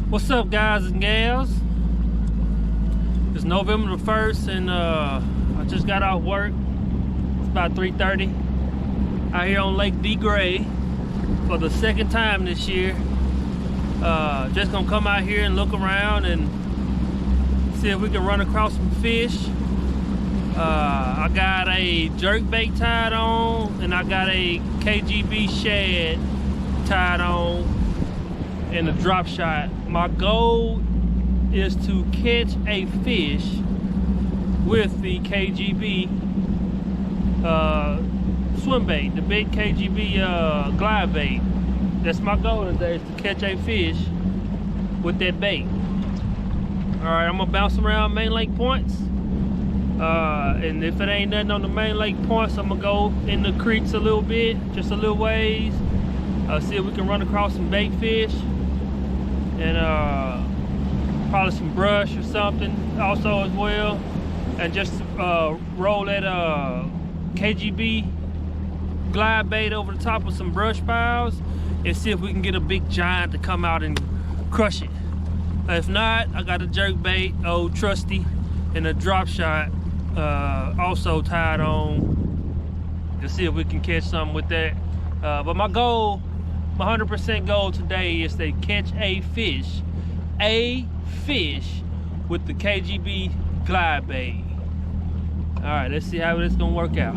What's up, guys and gals? It's November the 1st and I just got off work. It's about 3:30 out here on Lake Degray for the second time this year. Just gonna come out here and look around and see if we can run across some fish. I got a jerkbait tied on and I got a KGB shad tied on and a drop shot. My goal is to catch a fish with the KGB swim bait, the big KGB glide bait. That's my goal today, is to catch a fish with that bait. Alright, I'm gonna bounce around main lake points. And if it ain't nothing on the main lake points, I'm gonna go in the creeks a little bit, just a little ways. See if we can run across some bait fish. And probably some brush or something also as well, and just roll that KGB glide bait over the top of some brush piles and see if we can get a big giant to come out and crush it. If not, I got a jerk bait, old trusty, and a drop shot also tied on to see if we can catch something with that. But my goal, my 100% goal today is to catch a fish with the KGB glide bait. All right, let's see how this gonna work out.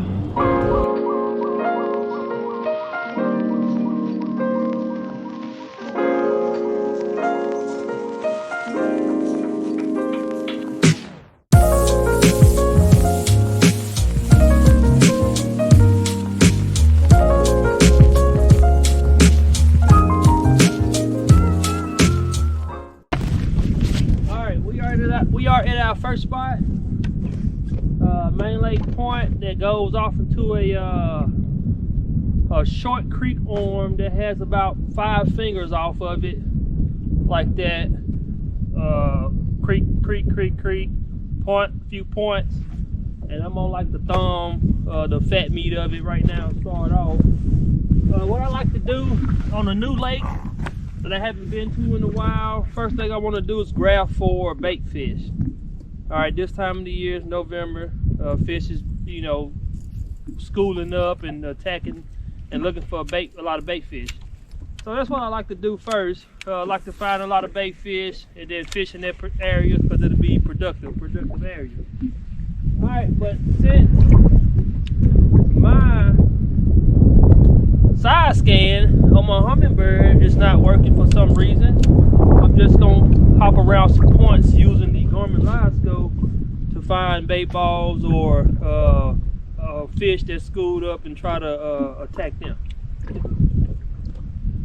We are at our first spot, main lake point that goes off into a short creek arm that has about 5 fingers off of it, like that. Creek, point, few points, and I'm on like the thumb, the fat meat of it right now. Start off. What I like to do on a new lake that I haven't been to in a while, first thing I want to do is grab for bait fish. All right, this time of the year is November. Fish is, you know, schooling up and attacking and looking for a lot of bait fish. So that's what I like to do first. I like to find a lot of bait fish and then fish in that area because it'll be productive area. All right, but since my side scan on my hummingbird is not working for some reason, I'm just gonna hop around some points using the Garmin Live Scope to find bait balls or fish that's schooled up and try to attack them.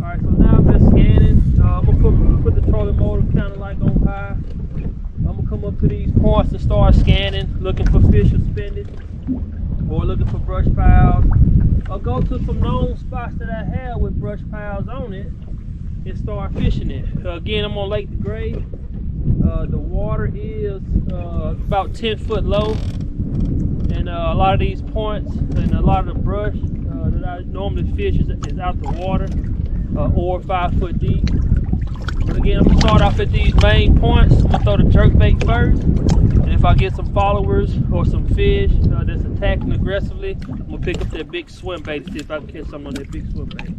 All right, so now I'm just scanning. I'm gonna put the trolling motor kind of like on high. I'm gonna come up to these points and start scanning, looking for fish suspended or looking for brush piles. I'll go to some known spots that I have with brush piles on it and start fishing it. Again, I'm on Lake Degray. The water is about 10 foot low, and a lot of these points and a lot of the brush that I normally fish is out the water or 5 foot deep. But again, I'm gonna start off at these main points. I'm gonna throw the jerkbait first, and if I get some followers or some fish that's attacking aggressively, I'm gonna pick up that big swim bait to see if I can catch something on that big swim bait.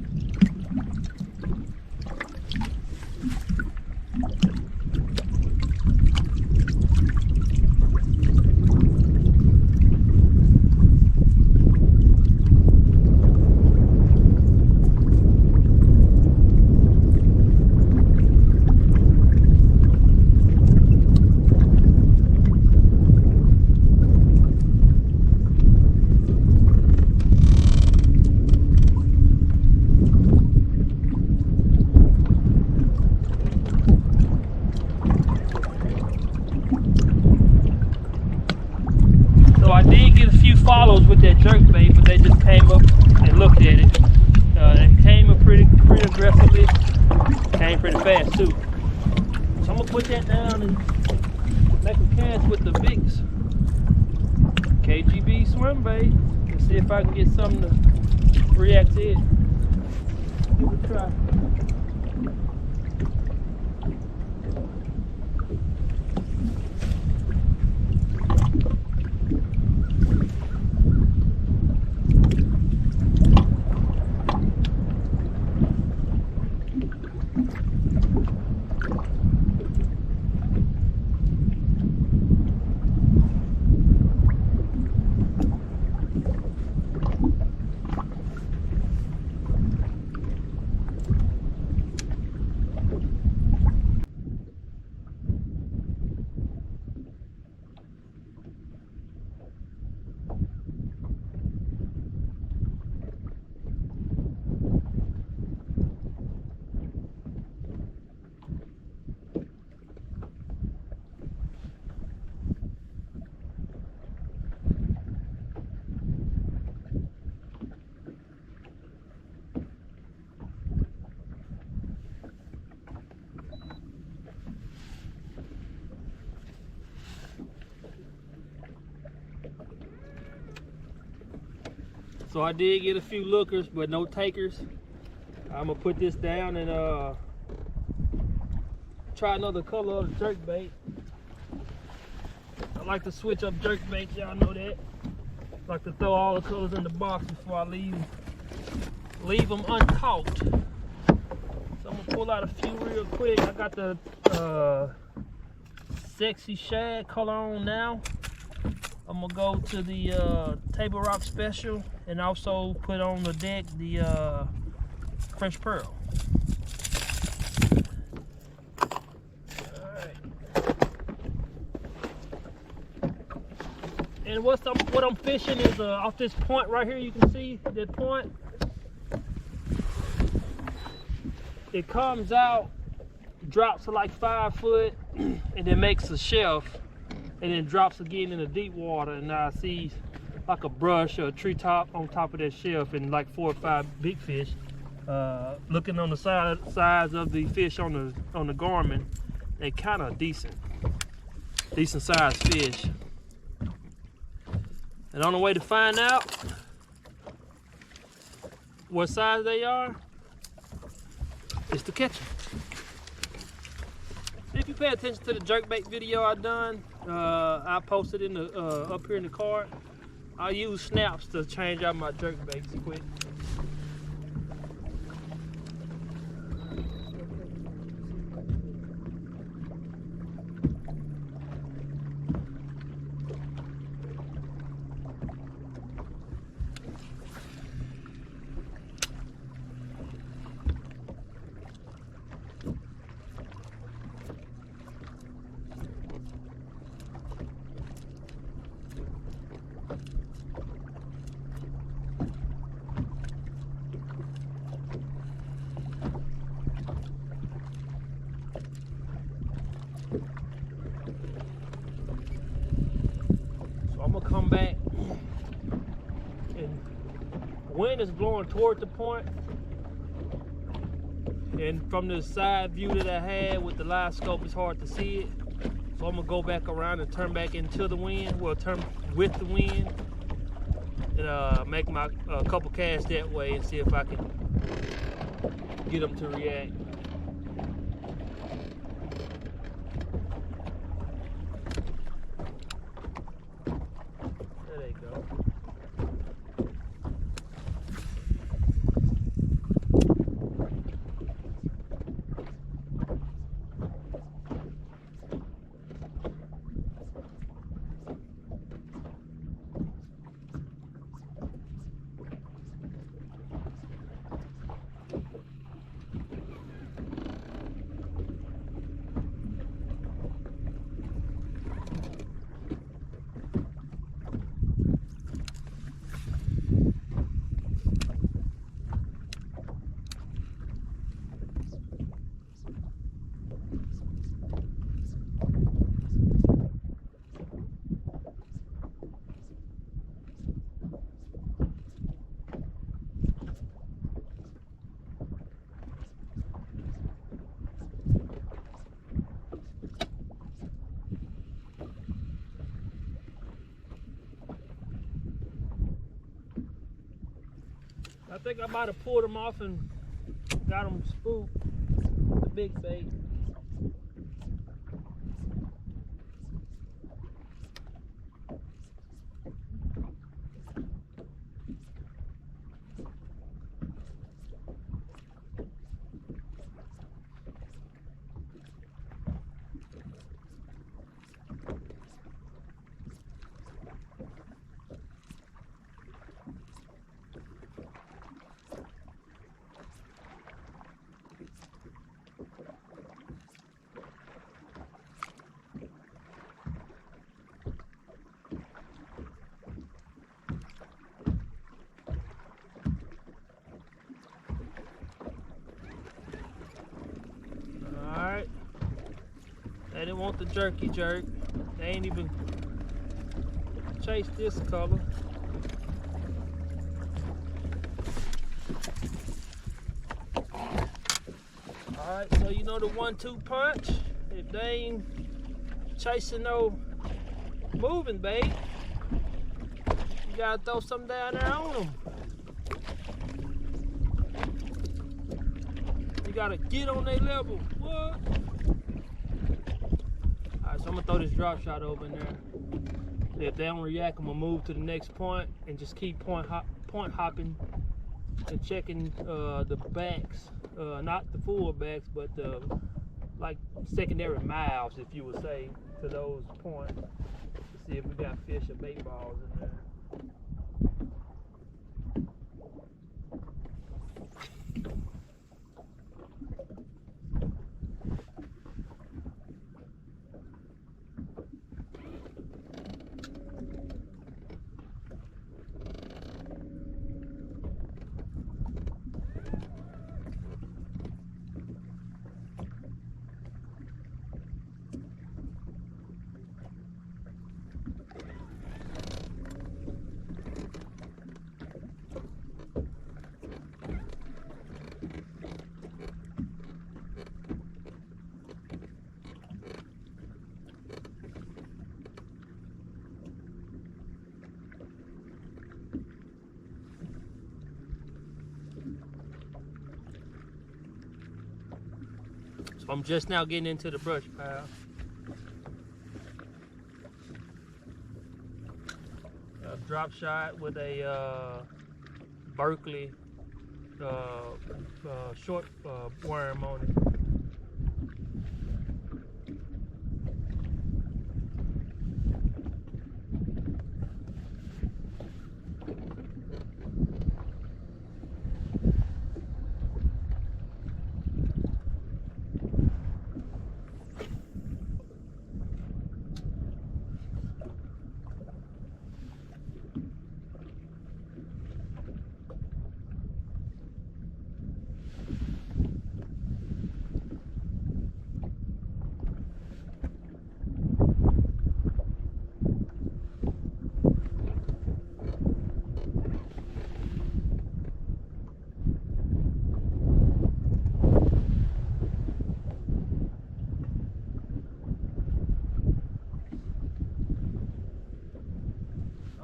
Follows with that jerk bait, but they just came up and looked at it. They came up pretty aggressively, came pretty fast too. So I'm gonna put that down and make a cast with the big KGB swim bait and see if I can get something to react to it. So I did get a few lookers, but no takers. I'm gonna put this down and try another color of the jerkbait. I like to switch up jerkbaits, y'all know that. I like to throw all the colors in the box before I leave them uncaught. So I'm gonna pull out a few real quick. I got the Sexy Shad color on now. I'm gonna go to the Table Rock Special and also put on the deck the Fresh Pearl. Alright. And what I'm fishing is off this point right here. You can see that point. It comes out, drops to like 5 foot, and then makes a shelf, and then drops again in the deep water. And I see like a brush or a treetop on top of that shelf, and like 4 or 5 big fish. Looking on the size of the fish on the Garmin, they kind of decent sized fish. And on the way to find out what size they are is to catch them. If you pay attention to the jerkbait video I done, I posted in the up here in the card. I use snaps to change out my jerkbaits quick. I'm gonna come back, and wind is blowing toward the point, and from the side view that I had with the live scope, it's hard to see it. So I'm gonna go back around and turn back into the wind, well, turn with the wind, and make my couple casts that way and see if I can get them to react. I think I might have pulled them off and got them spooked with the big bait. They didn't want the jerky jerk. They ain't even chased this color. Alright, so you know the 1-2 punch. If they ain't chasing no moving bait, you gotta throw something down there on them. We gotta get on their level. What? All right, so I'm gonna throw this drop shot over in there. If they don't react, I'm gonna move to the next point and just keep point hopping and checking the backs, not the full backs, but the like secondary mouths, if you would say, to those points to see if we got fish or bait balls in there. So I'm just now getting into the brush pile. A drop shot with a Berkeley short worm on it.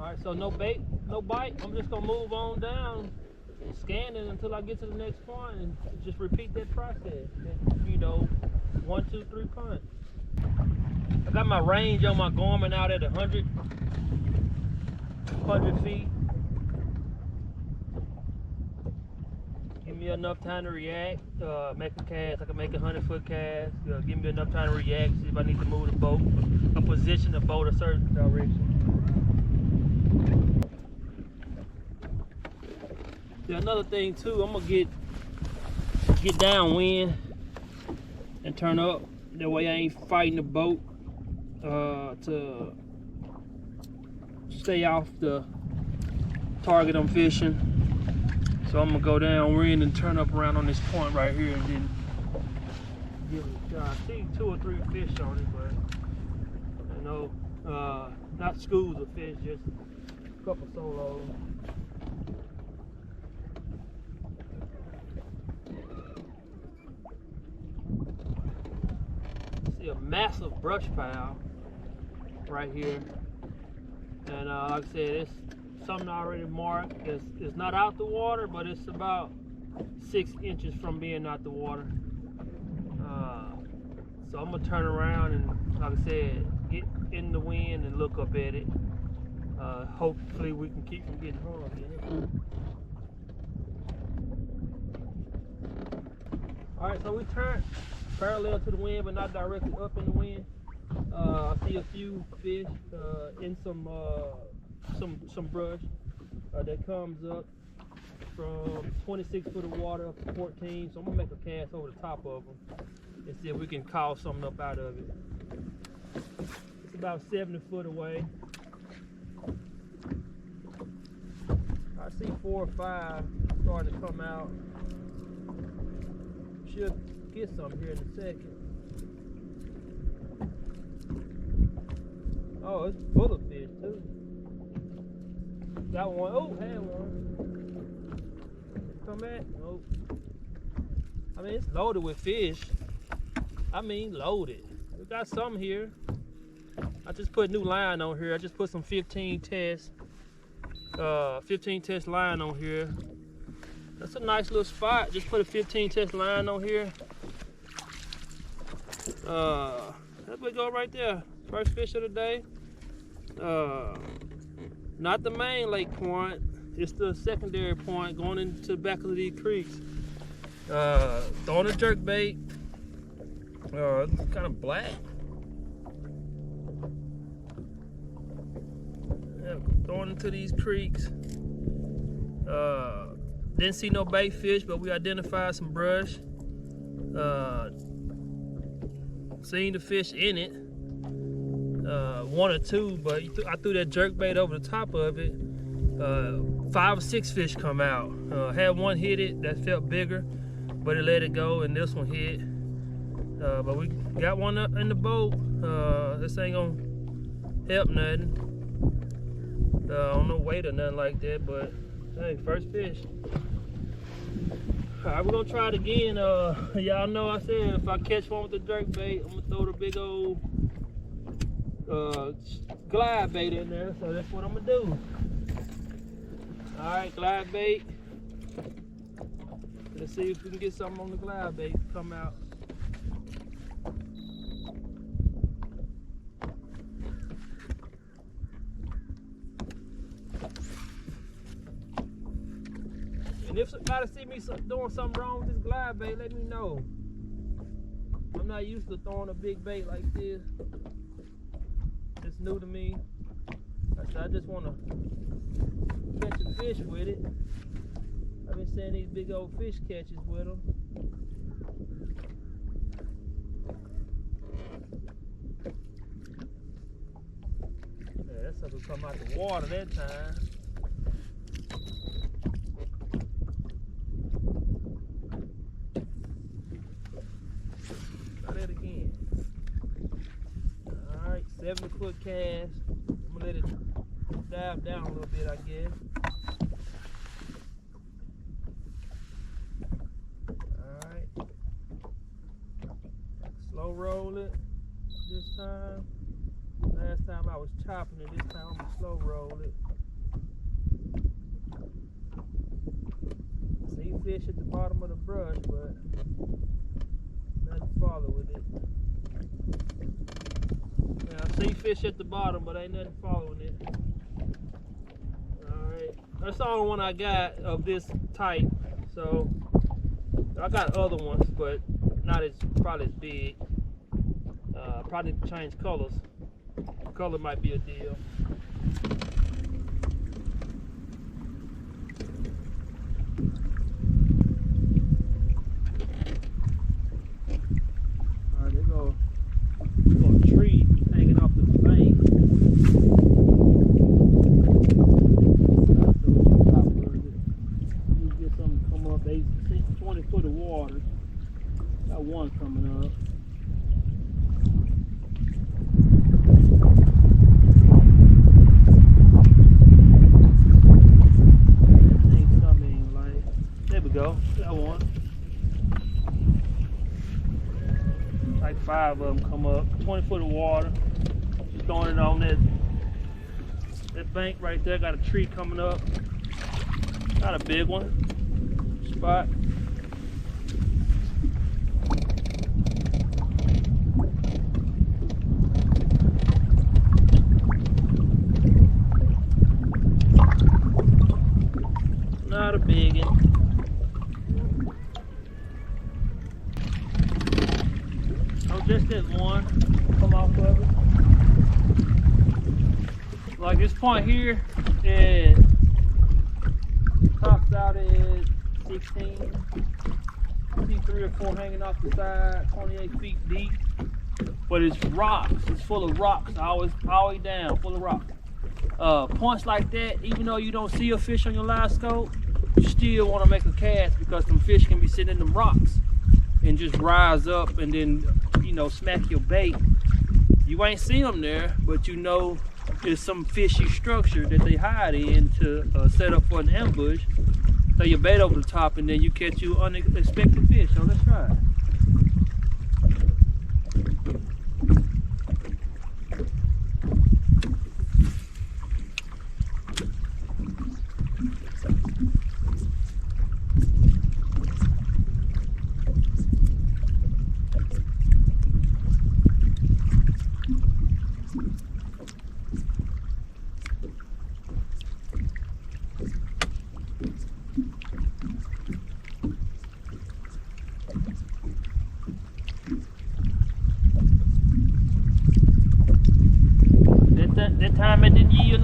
Alright, so no bait, no bite. I'm just gonna move on down, scanning until I get to the next point and just repeat that process. You know, 1, 2, 3 punch. I got my range on my Garmin out at 100 feet. Give me enough time to react, make a cast. I can make a 100-foot cast. Give me enough time to react, see if I need to move the boat, or position the boat a certain direction. Yeah, another thing too, I'm gonna get downwind and turn up. That way I ain't fighting the boat to stay off the target I'm fishing. So I'm gonna go downwind and turn up around on this point right here and then give it a shot. I see 2 or 3 fish on it, but you know, not schools of fish, just a couple solos. See a massive brush pile right here, and like I said, it's something already marked. It's not out the water, but it's about 6 inches from being out the water. So I'm gonna turn around and, like I said, get in the wind and look up at it. Hopefully we can keep from getting harmed in it. All right, so we turned parallel to the wind, but not directly up in the wind. I see a few fish in some brush that comes up from 26 foot of water up to 14. So I'm gonna make a cast over the top of them and see if we can call something up out of it. It's about 70 foot away. I see 4 or 5 starting to come out. Should get some here in a second. Oh, it's full of fish too. Got one. Oh, had one. Come back. Nope. I mean, it's loaded with fish. I mean, loaded. We got some here. I just put new line on here. I just put some 15 test line on here. That's a nice little spot. Just put a 15 test line on here. That's we go right there. First fish of the day. Not the main lake point. It's the secondary point going into the back of these creeks. Throwing a jerk bait. It's kind of black. Yeah, throwing into these creeks. Didn't see no bait fish, but we identified some brush. Seen the fish in it. One or two, but I threw that jerk bait over the top of it. 5 or 6 fish come out. Had one hit it that felt bigger, but it let it go, and this one hit. But we got one up in the boat. This ain't gonna help nothing. On no weight or nothing like that, but hey, first fish. All right, we're gonna try it again. Y'all know I said if I catch one with the jerk bait, I'm gonna throw the big old glide bait in there, so that's what I'm gonna do. All right, glide bait. Let's see if we can get something on the glide bait come out. And if somebody see me doing something wrong with this glide bait, let me know. I'm not used to throwing a big bait like this. It's new to me. I just want to catch a fish with it. I've been seeing these big old fish catches with them. Yeah, that sucker come out the water that time. Try that again. All right, 70-foot cast. I'm gonna let it dive down a little bit, I guess. Alright. Slow roll it this time. Last time I was chopping it, this time I'm gonna slow roll it. See fish at the bottom of the brush, but nothing to follow with it. Yeah, I see fish at the bottom, but ain't nothing following it. Alright, that's the only one I got of this type. So I got other ones, but not as probably as big. Probably need to change colors. Color might be a deal. Alright, there go a tree hanging off the bank. You get something to come up, 20 foot of water. Got one coming up. There we go. Got one. Like 5 of them come up. 20 foot of water. Just throwing it on that bank right there. Got a tree coming up. Not a big one. Spot. Not a big one. Oh, just that one come off of it. Like this point here, it tops out at 16. See 3 or 4 hanging off the side, 28 feet deep. But it's rocks. It's full of rocks. All the way down, full of rocks. Points like that, even though you don't see a fish on your live scope, you still want to make a cast because them fish can be sitting in them rocks and just rise up and then, you know, smack your bait. You ain't see them there, but you know it's some fishy structure that they hide in to set up for an ambush. Throw your bait over the top and then you catch you unexpected fish. So let's try it.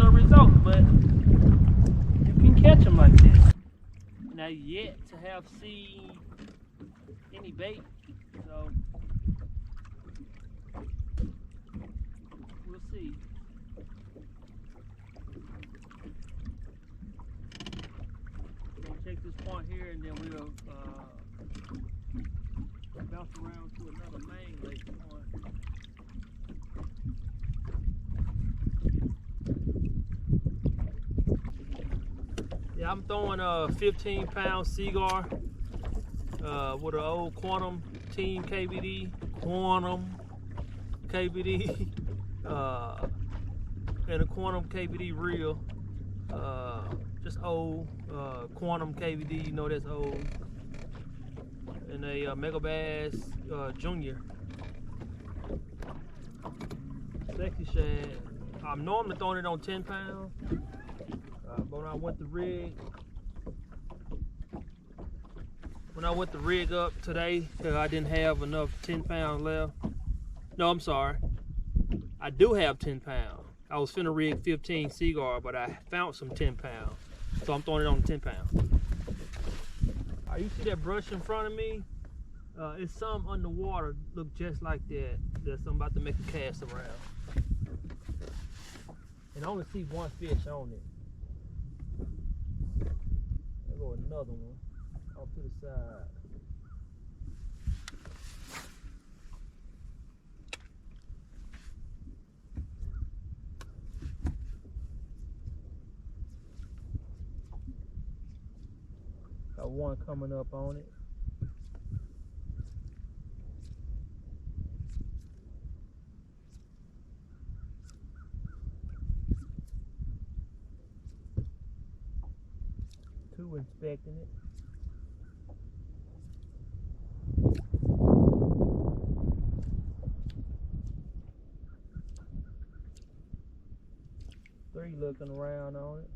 similar results, but you can catch them like this. Now yet to have seen any bait, so we'll see. We're gonna take this point here and then we'll bounce around to another main lake point. Yeah, I'm throwing a 15-pound cigar with an old Quantum Team KBD, and a Quantum KBD reel. Just old Quantum KBD, you know that's old. And a Mega Bass Junior. Sexy shad. I'm normally throwing it on 10 pounds. But when I went the rig up today, I didn't have enough 10 pounds left. No, I'm sorry. I do have 10 pounds. I was finna rig 15 cigar, but I found some 10 pounds. So I'm throwing it on 10 pounds. You see that brush in front of me? It's some underwater, look just like that. I'm about to make a cast around. And I only see one fish on it. There go another one off to the side. Got one coming up on it. Two inspecting it. Three looking around on it.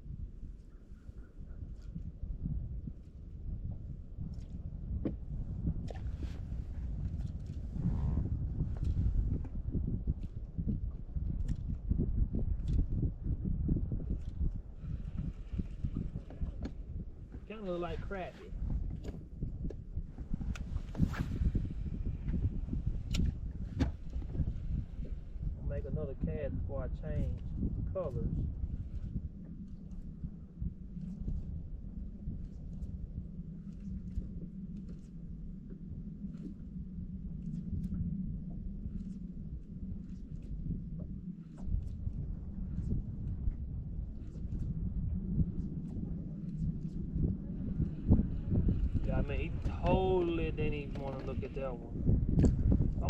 Kind of look like crappie. I'll make another cast before I change colors. I mean, he totally didn't even want to look at that one. Oh.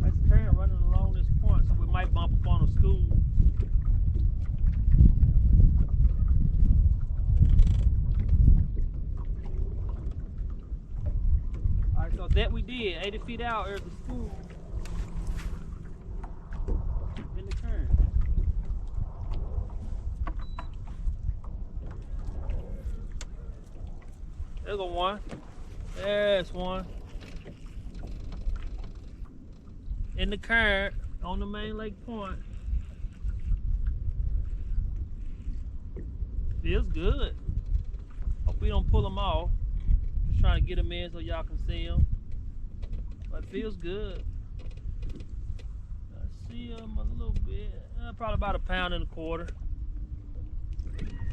That's current running along this point, so we might bump up on a school. Alright, so that we did, 80 feet out, there's the school. In the current. There's one. There's one. In the current on the main lake point. Feels good. Hope we don't pull them off. Just trying to get them in so y'all can see them. But it feels good. I see them a little bit. Probably about 1.25 pounds.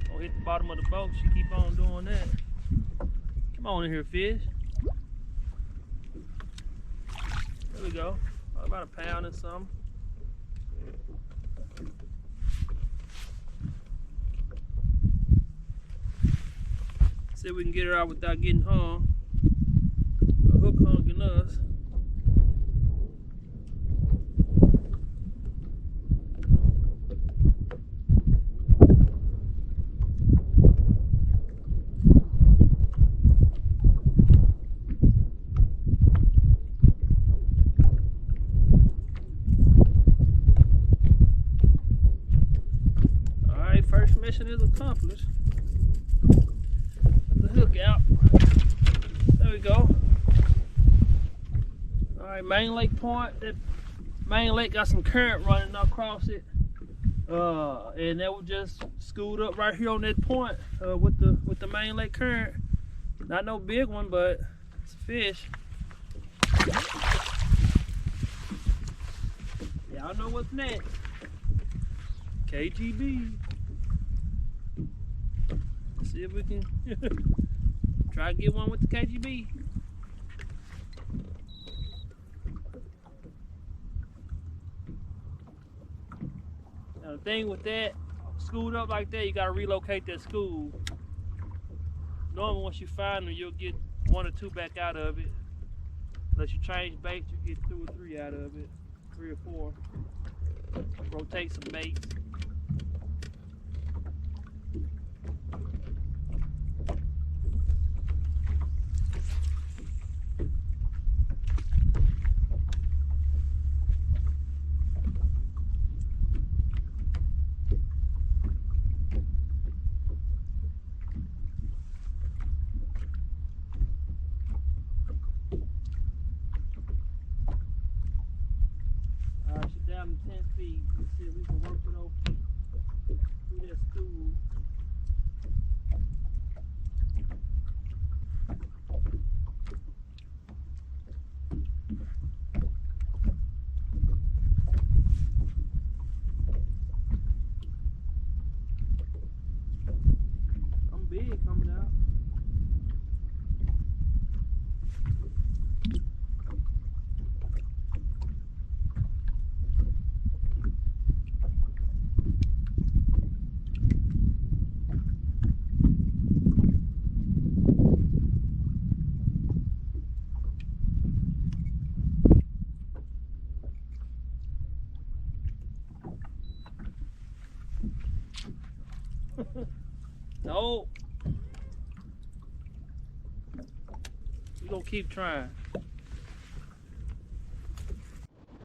Gonna hit the bottom of the boat. She keep on doing that. Come on in here, fish. There we go. About 1 pound and something. See if we can get her out without getting hung. A hook hunging us. Mission is accomplished. Put the hook out. There we go. Alright, main lake point. That main lake got some current running across it. And that was just schooled up right here on that point with the main lake current. Not no big one, but it's a fish. Y'all know what's next. KGB. Let's see if we can try to get one with the KGB. Now the thing with that, schooled up like that, you gotta relocate that school. Normally once you find them, you'll get 1 or 2 back out of it. Unless you change baits, you get 2 or 3 out of it. 3 or 4. Rotate some baits. Down to 10 feet. Let's see if we can work it over through that school. I'm big coming out. No. We're gonna keep trying.